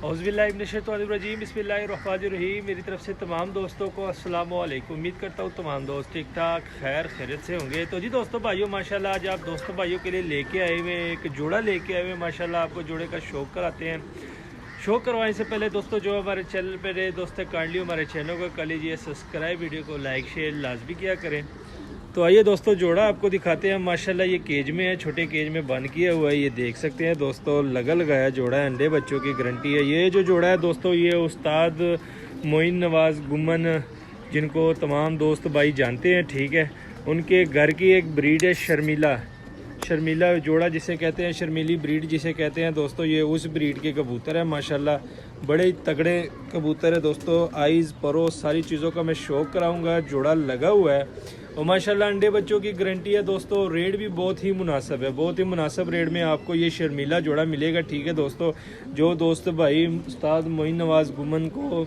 औज़ुबिल्लाहिमिनश्शैतानिर्रजीम बिस्मिल्लाहिर्रहमानिर्रहीम। मेरी तरफ से तमाम दोस्तों को अस्सलाम वालेकुम। उम्मीद करता हूँ तमाम दोस्त ठीक ठाक खैर खैरियत से होंगे। तो जी दोस्तों भाइयों माशाल्लाह आज आप दोस्तों भाइयों के लिए लेके आए हुए एक जोड़ा लेके आए हुए माशाल्लाह। आपको जोड़े का शौक़ कराते हैं। शौक़ करवाने से पहले दोस्तों जो हमारे चैनल पर रहे दोस्त काइंडली हमारे चैनल को कर लीजिए सब्सक्राइब, वीडियो को लाइक शेयर लाजमी किया करें। तो आइए दोस्तों जोड़ा आपको दिखाते हैं। माशाल्लाह ये केज में है, छोटे केज में बंद किया हुआ है। ये देख सकते हैं दोस्तों, लगा लगाया जोड़ा है, अंडे बच्चों की गारंटी है। ये जो जोड़ा है दोस्तों ये उस्ताद मोइन नवाज़ गुमन, जिनको तमाम दोस्त भाई जानते हैं, ठीक है, उनके घर की एक ब्रीड है शर्मीला जोड़ा जिसे कहते हैं, शर्मीली ब्रीड जिसे कहते हैं दोस्तों। ये उस ब्रीड के कबूतर है माशाल्लाह, बड़े तगड़े कबूतर है दोस्तों। आइज़ परो सारी चीज़ों का मैं शौक़ कराऊंगा। जोड़ा लगा हुआ है और माशाल्लाह अंडे बच्चों की गारंटी है दोस्तों। रेट भी बहुत ही मुनासिब है, बहुत ही मुनासिब रेट में आपको ये शर्मीला जोड़ा मिलेगा, ठीक है दोस्तों। जो दोस्त भाई उस्ताद मोइन नवाज़ गुमन को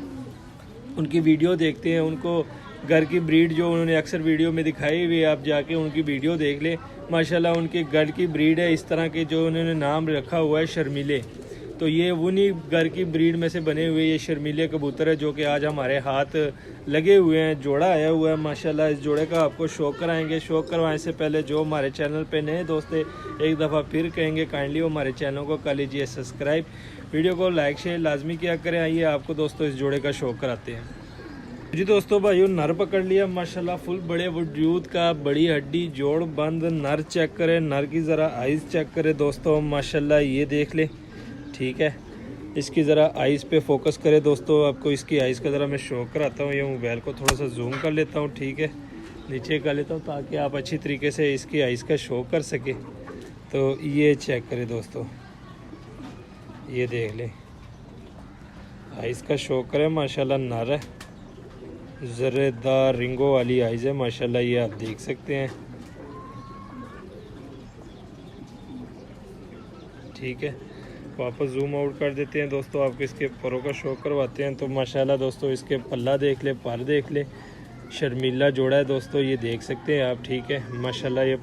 उनकी वीडियो देखते हैं, उनको घर की ब्रीड जो उन्होंने अक्सर वीडियो में दिखाई हुई है, आप जाके उनकी वीडियो देख लें। माशाल्लाह उनके घर की ब्रीड है, इस तरह के जो उन्होंने नाम रखा हुआ है शर्मीले। तो ये उन्हीं घर की ब्रीड में से बने हुए ये शर्मीले कबूतर है जो कि आज हमारे हाथ लगे हुए हैं। जोड़ा आया हुआ है माशाल्लाह। इस जोड़े का आपको शौक़ कराएंगे। शौक़ करवाने से पहले जो हमारे चैनल पे नए दोस्त है एक दफ़ा फिर कहेंगे काइंडली हमारे चैनल को कर लीजिए सब्सक्राइब, वीडियो को लाइक शेयर लाजमी किया करें। आइए आपको दोस्तों इस जोड़े का शौक़ कराते हैं। जी दोस्तों भाइयों नर पकड़ लिया माशाल्लाह, फुल बड़े वजूद का, बड़ी हड्डी जोड़ बंद नर चेक करें। नर की ज़रा आइज़ चेक करें दोस्तों माशाल्लाह, ये देख ले, ठीक है। इसकी ज़रा आइज़ पे फोकस करें दोस्तों। आपको इसकी आइज़ का ज़रा मैं शौक़ कराता हूँ। ये मोबाइल को थोड़ा सा जूम कर लेता हूँ, ठीक है, नीचे कर लेता हूँ ताकि आप अच्छी तरीके से इसकी आइज़ का शौक़ कर सके। तो ये चेक करें दोस्तों, ये देख लें, आइज़ का शौक़ करें माशाल्लाह। नर है, ज़रेदार रिंगों वाली आइज़ है माशाल्लाह, ये आप देख सकते हैं, ठीक है। वापस जूम आउट कर देते हैं दोस्तों, आपको इसके परों का शौक़ करवाते हैं। तो माशाल्लाह दोस्तों इसके पल्ला देख ले, पर देख ले, शर्मीला जोड़ा है दोस्तों, ये देख सकते हैं आप, ठीक है। माशाल्लाह ये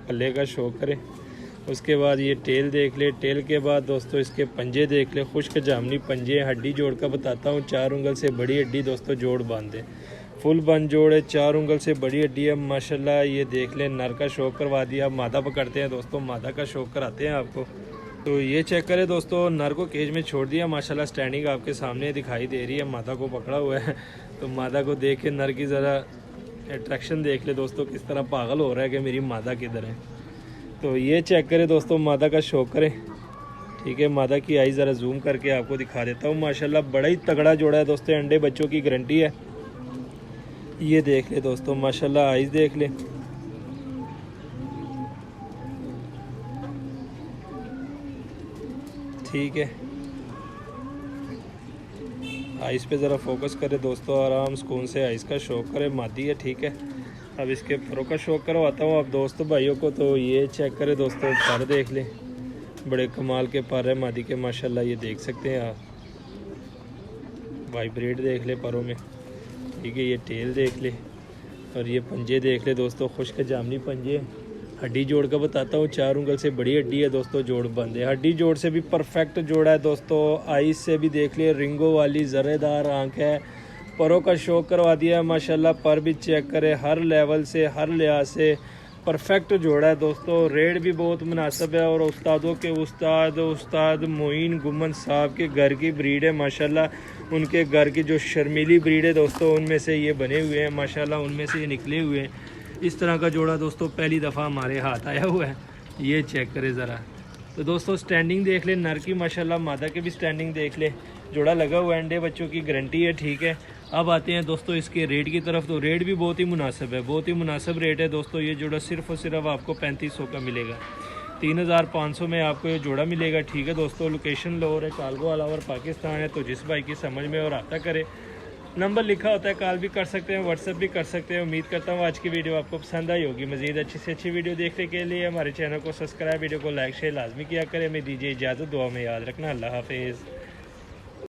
पल्ले का शौक़ करें। उसके बाद ये टेल देख ले, टेल के बाद दोस्तों इसके पंजे देख ले, खुश्क जामनी पंजे। हड्डी जोड़ का बताता हूँ, 4 उंगल से बड़ी हड्डी दोस्तों जोड़ बांधे, फुल बंद जोड़ है, 4 उंगल से बड़ी हड्डी है माशाल्लाह। ये देख ले, नर का शौक़ करवा दिया। मादा पकड़ते हैं दोस्तों, मादा का शौक़ कराते हैं आपको। तो ये चेक करें दोस्तों, नर को केज में छोड़ दिया माशाल्लाह, स्टैंडिंग आपके सामने दिखाई दे रही है। मादा को पकड़ा हुआ है, तो मादा को देख के नर की ज़रा अट्रैक्शन देख ले दोस्तों, किस तरह पागल हो रहा है कि मेरी मादा किधर है। तो ये चेक करें दोस्तों, मादा का शौक़ करें, ठीक है। मादा की आई ज़रा जूम करके आपको दिखा देता हूँ माशाल्लाह, बड़ा ही तगड़ा जोड़ा है दोस्तों, अंडे बच्चों की गारंटी है। ये देख ले दोस्तों माशाल्लाह, आइज़ देख ले, ठीक है। आइस पे ज़रा फोकस करें दोस्तों, आराम सुकून से आइस का शौक़ करें। मादी है, ठीक है। अब इसके परों का शौक़ करवाता हूँ आप दोस्तों भाइयों को। तो ये चेक करें दोस्तों, पर देख लें, बड़े कमाल के पर है मादी के माशाल्लाह, ये देख सकते हैं आप। वाइब्रेट देख ले परों में, ठीक है। ये टेल देख ले और ये पंजे देख ले दोस्तों, खुश्क जामनी पंजे। हड्डी जोड़ का बताता हूँ, 4 उंगल से बड़ी हड्डी है दोस्तों, जोड़ बंद है। हड्डी जोड़ से भी परफेक्ट जोड़ा है दोस्तों। आइस से भी देख लिए, रिंगों वाली ज़रेदार आँख है। परों का शौक़ करवा दिया है माशाल्लाह। पर भी चेक करें, हर लेवल से हर लिहाज से परफेक्ट जोड़ा है दोस्तों। रेट भी बहुत मुनासिब है और उस्तादों के उस्ताद मोइन गुमन साहब के घर की ब्रीड है माशाल्लाह। उनके घर की जो शर्मीली ब्रीड है दोस्तों, उनमें से ये बने हुए हैं माशाल्लाह, उनमें से ये निकले हुए हैं। इस तरह का जोड़ा दोस्तों पहली दफ़ा हमारे हाथ आया हुआ है। ये चेक करें ज़रा। तो दोस्तों स्टैंडिंग देख ले नर की माशाल्लाह, मादा के भी स्टैंडिंग देख ले। जोड़ा लगा हुआ है, अंडे बच्चों की गारंटी है, ठीक है। अब आते हैं दोस्तों इसके रेट की तरफ। तो रेट भी बहुत ही मुनासिब है, बहुत ही मुनासिब रेट है दोस्तों। ये जोड़ा सिर्फ़ और सिर्फ आपको 3500 का मिलेगा, 3500 में आपको ये जोड़ा मिलेगा, ठीक है दोस्तों। लोकेशन लाहौर है, कालगो अलावर पाकिस्तान है। तो जिस भाई की समझ में और आता करे, नंबर लिखा होता है, कॉल भी कर सकते हैं, व्हाट्सएप भी कर सकते हैं। उम्मीद करता हूँ आज की वीडियो आपको पसंद आई होगी। मज़ीद अच्छी से अच्छी वीडियो देखने के लिए हमारे चैनल को सब्सक्राइब, वीडियो को लाइक शेयर लाजमी किया करें। हमें दीजिए इजाज़त, दुआ में याद रखना। अल्लाह हाफिज़।